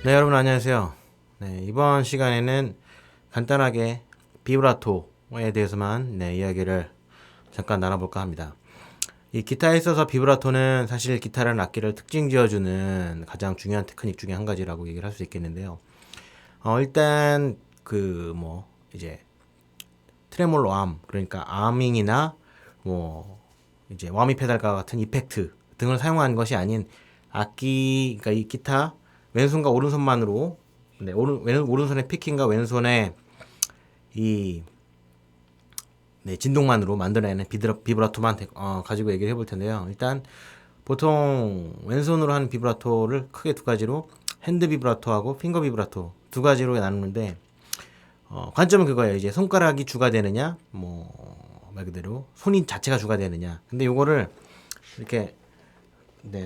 네, 여러분 안녕하세요. 네, 이번 시간에는 간단하게 비브라토에 대해서만 이야기를 잠깐 나눠볼까 합니다. 이 기타에 있어서 비브라토는 사실 기타라는 악기를 특징 지어주는 가장 중요한 테크닉 중에 한 가지라고 얘기를 할 수 있겠는데요. 일단 이제 트레몰로 암, 그러니까 아밍이나 이제 와미 페달과 같은 이펙트 등을 사용한 것이 아닌 악기, 그러니까 이 기타 왼손과 오른손만으로, 오른손의 피킹과 왼손의 이 진동만으로 만들어내는 비브라토만 가지고 얘기를 해볼 텐데요. 일단 보통 왼손으로 하는 비브라토를 크게 두 가지로 핸드 비브라토하고 핑거 비브라토 두 가지로 나누는데, 관점은 그거예요. 이제 손가락이 주가 되느냐, 말 그대로 손이 자체가 주가 되느냐. 근데 요거를 이렇게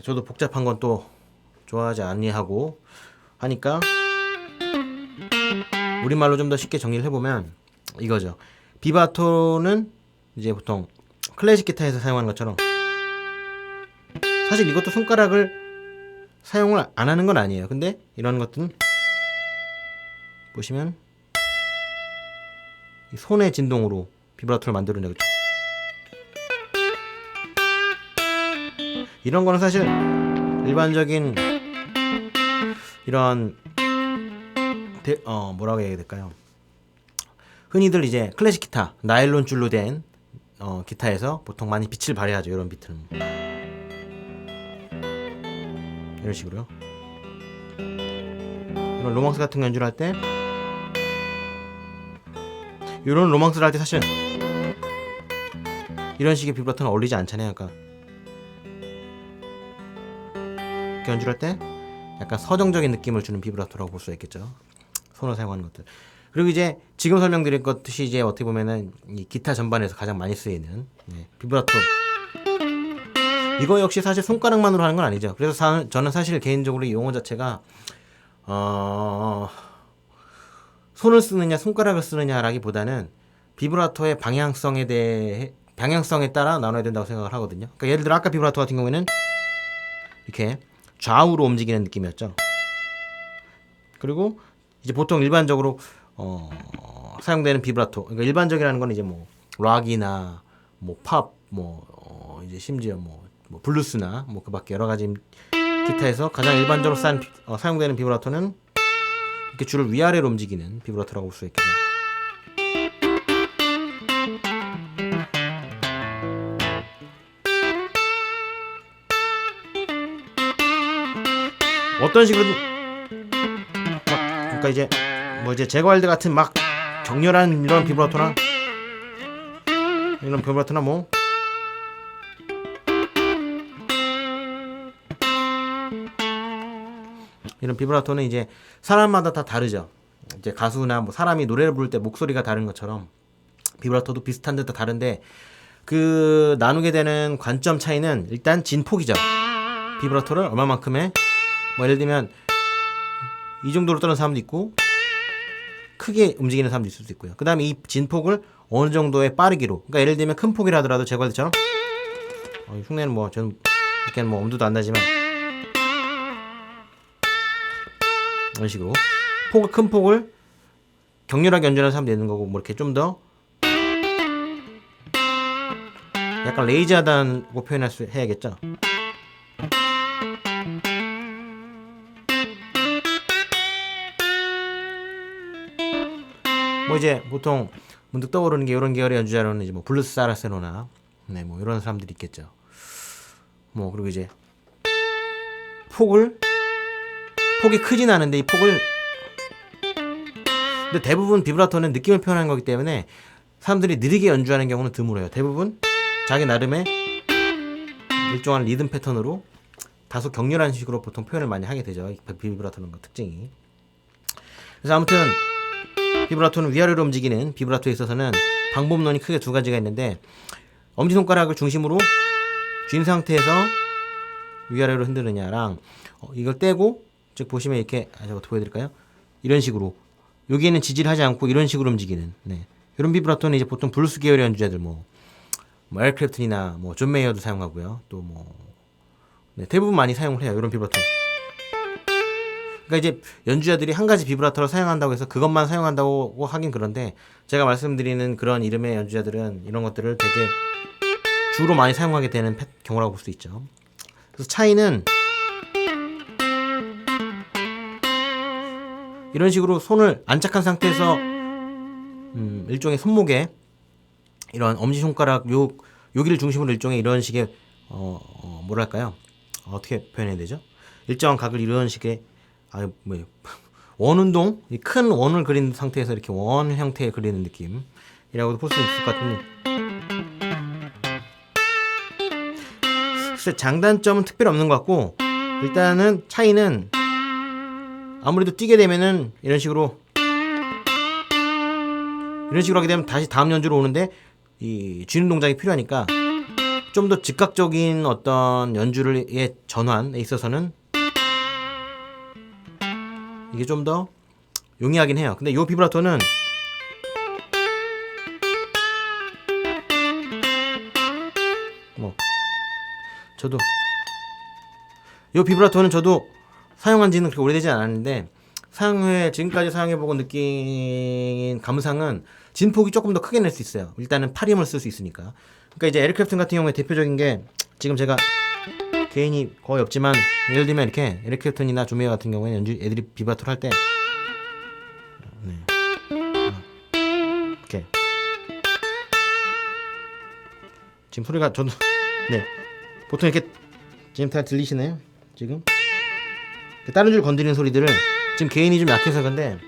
저도 복잡한 건 또 좋아하지 아니하고 하니까 우리말로 좀 더 쉽게 정리를 해보면 이거죠. 비브라토는 이제 보통 클래식 기타에서 사용하는 것처럼 사실 이것도 손가락을 사용을 안 하는 건 아니에요. 근데 이런 것들은 보시면 이 손의 진동으로 비브라토를 만들어내고, 이런 거는 사실 일반적인 이런 뭐라고 해야 될까요? 흔히들 이제 클래식 기타, 나일론 줄로 된 기타에서 보통 많이 빛을 발휘하죠. 이런 비트는 이런 식으로요. 이런 로망스 같은 거 연주를 할 때, 이런 로망스를 할 때 사실 이런 식의 비브라토는 어울리지 않잖아요. 그러니까 이렇게 연주를 할 때 약간 서정적인 느낌을 주는 비브라토라고 볼 수 있겠죠. 손을 사용하는 것들. 그리고 이제 지금 설명드릴 것이 이제 어떻게 보면은 이 기타 전반에서 가장 많이 쓰이는 비브라토. 이거 역시 사실 손가락만으로 하는 건 아니죠. 그래서 저는 사실 개인적으로 이 용어 자체가 손을 쓰느냐 손가락을 쓰느냐라기보다는 비브라토의 방향성에 따라 나눠야 된다고 생각을 하거든요. 그러니까 예를 들어 아까 비브라토 같은 경우에는 이렇게 좌우로 움직이는 느낌이었죠. 그리고 이제 보통 일반적으로 사용되는 비브라토, 그러니까 일반적이라는 건 이제 락이나 팝, 이제 심지어 블루스나 그밖에 여러 가지 기타에서 가장 일반적으로 사용되는 비브라토는 이렇게 줄을 위아래로 움직이는 비브라토라고 볼 수 있겠죠. 어떤 식으로 그러니까 이제 이제 제거할드 같은 막 격렬한 이런 비브라토나 이런 비브라토는 이제 사람마다 다 다르죠. 이제 가수나 사람이 노래를 부를 때 목소리가 다른 것처럼 비브라토도 비슷한 듯 다른데, 그 나누게 되는 관점 차이는 일단 진폭이죠. 비브라토를 얼마만큼의 예를 들면 이 정도로 떠는 사람도 있고 크게 움직이는 사람도 있을 수 있고요. 그 다음에 이 진폭을 어느 정도의 빠르기로, 그러니까 예를 들면 큰 폭이라 하더라도 제거할드처럼 흉내는 저는 이렇게 엄두도 안 나지만 이런 식으로 큰 폭을 격렬하게 연주하는 사람도 있는 거고, 이렇게 좀 더 약간 레이지하다고 해야겠죠. 이제 보통 문득 떠오르는 게 이런 계열의 연주자로는 이제 블루스 사라세노나 이런 사람들이 있겠죠. 그리고 이제 폭이 크진 않은데 이 폭을, 근데 대부분 비브라토는 느낌을 표현하는 거기 때문에 사람들이 느리게 연주하는 경우는 드물어요. 대부분 자기 나름의 일정한 리듬 패턴으로 다소 격렬한 식으로 보통 표현을 많이 하게 되죠. 비브라토는 특징이. 그래서 아무튼 비브라토는 위아래로 움직이는 비브라토에 있어서는 방법론이 크게 두 가지가 있는데, 엄지손가락을 중심으로 쥔 상태에서 위아래로 흔드느냐랑 이걸 떼고, 즉 보시면 이렇게 제가 어떻게 보여드릴까요? 이런 식으로 여기에는 지지를 하지 않고 이런 식으로 움직이는 이런 비브라토는 이제 보통 블루스 계열의 연주자들 에릭 클랩튼이나 존 메이어도 사용하고요. 또 대부분 많이 사용을 해요. 이런 비브라토. 그러니까 이제 연주자들이 한 가지 비브라토를 사용한다고 해서 그것만 사용한다고 하긴 그런데, 제가 말씀드리는 그런 이름의 연주자들은 이런 것들을 되게 주로 많이 사용하게 되는 경우라고 볼 수 있죠. 그래서 차이는 이런 식으로 손을 안착한 상태에서 일종의 손목에 이런 엄지손가락 여기를 중심으로 일종의 이런 식의 뭐랄까요, 어떻게 표현해야 되죠? 일정한 각을 이런 식의 원운동, 큰 원을 그린 상태에서 이렇게 원 형태의 그리는 느낌이라고도 볼 수 있을 것 같은데, 글쎄 장단점은 특별히 없는 것 같고, 일단은 차이는 아무래도 뛰게 되면은 이런 식으로 하게 되면 다시 다음 연주로 오는데 이 쥐는 동작이 필요하니까 좀 더 즉각적인 어떤 연주의 전환에 있어서는 이게 좀 더 용이하긴 해요. 근데 요 비브라토는 저도 사용한 지는 그렇게 오래되지 않았는데, 지금까지 사용해보고 느낀 감상은 진폭이 조금 더 크게 낼 수 있어요. 일단은 팔힘을 쓸 수 있으니까. 그러니까 이제 에릭 클랩튼 같은 경우에 대표적인 게, 지금 제가 개인이 거의 없지만, 예를 들면 이렇게 에릭 클랩튼이나 조메이어 같은 경우에는 애들이 비브라토를 할 때 이렇게 지금 소리가 저도 보통 이렇게 지금 다 들리시나요? 지금 다른 줄 건드리는 소리들을 지금 개인이 좀 약해서 그런데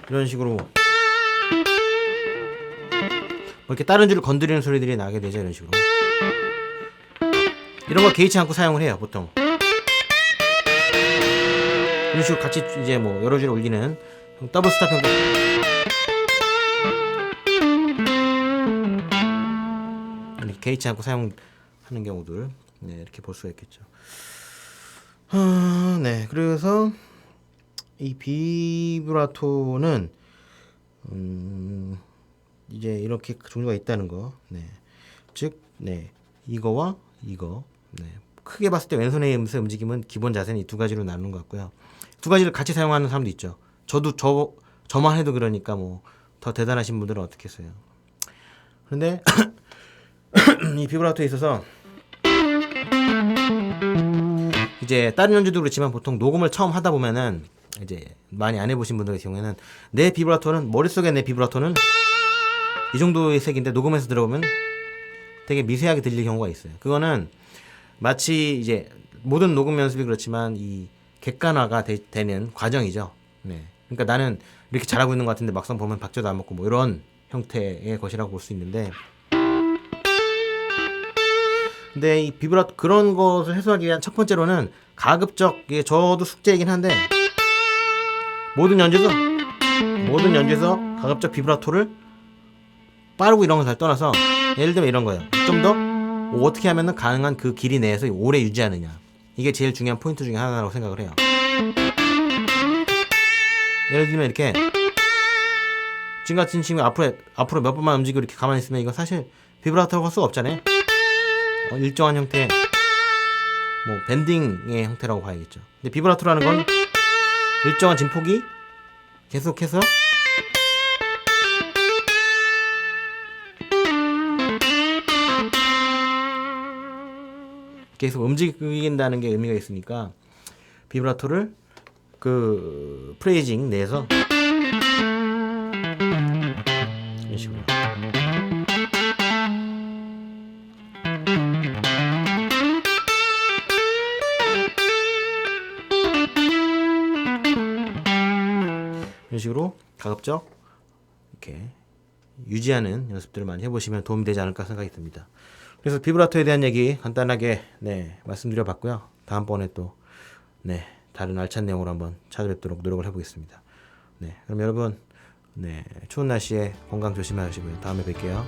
이런 식으로 뭐 이렇게 다른 줄을 건드리는 소리들이 나게 되죠. 이런 식으로 이런 걸 개의치 않고 사용을 해요. 보통 이런 식으로 같이 이제 뭐 여러 줄을 올리는 더블 스탑 형태, 이렇게 개의치 않고 사용하는 경우들 이렇게 볼 수가 있겠죠. 그래서 이 비브라토는 이제 이렇게 종류가 있다는 거. 즉 이거와 이거. 크게 봤을 때 왼손의 움직임은 기본 자세는 이 두 가지로 나누는 것 같고요. 두 가지를 같이 사용하는 사람도 있죠. 저만 해도 그러니까 뭐 더 대단하신 분들은 어떻겠어요. 그런데 이 비브라토에 있어서 이제 다른 연주도 그렇지만 보통 녹음을 처음 하다 보면은 이제 많이 안 해보신 분들 같은 경우에는 머릿속에 내 비브라토는 이 정도의 색인데 녹음해서 들어보면 되게 미세하게 들릴 경우가 있어요. 그거는 마치 이제 모든 녹음 연습이 그렇지만 이 객관화가 되는 과정이죠. 그러니까 나는 이렇게 잘하고 있는 것 같은데 막상 보면 박자도 안 맞고 뭐 이런 형태의 것이라고 볼 수 있는데, 근데 이 비브라토 그런 것을 해소하기 위한 첫 번째로는 가급적, 이게 저도 숙제이긴 한데 모든 연주에서 가급적 비브라토를 빠르고 이런 걸 잘 떠나서, 예를 들면 이런 거예요. 좀 더 어떻게 하면은 가능한 그 길이 내에서 오래 유지하느냐, 이게 제일 중요한 포인트 중에 하나라고 생각을 해요. 예를 들면 이렇게 지금 같은 친구 앞으로 몇 번만 움직이고 이렇게 가만히 있으면 이건 사실 비브라토가 할 수가 없잖아요. 일정한 형태의 뭐 밴딩의 형태라고 봐야겠죠. 근데 비브라토라는 건 일정한 진폭이 계속해서 계속 움직인다는 게 의미가 있으니까, 비브라토를 그 프레이징 내에서 이런 식으로 가급적 이렇게 유지하는 연습들을 많이 해보시면 도움이 되지 않을까 생각이 듭니다. 그래서 비브라토에 대한 얘기 간단하게 말씀드려 봤고요. 다음번에 또 다른 알찬 내용으로 한번 찾아뵙도록 노력을 해보겠습니다. 그럼 여러분 추운 날씨에 건강 조심하시고요. 다음에 뵐게요.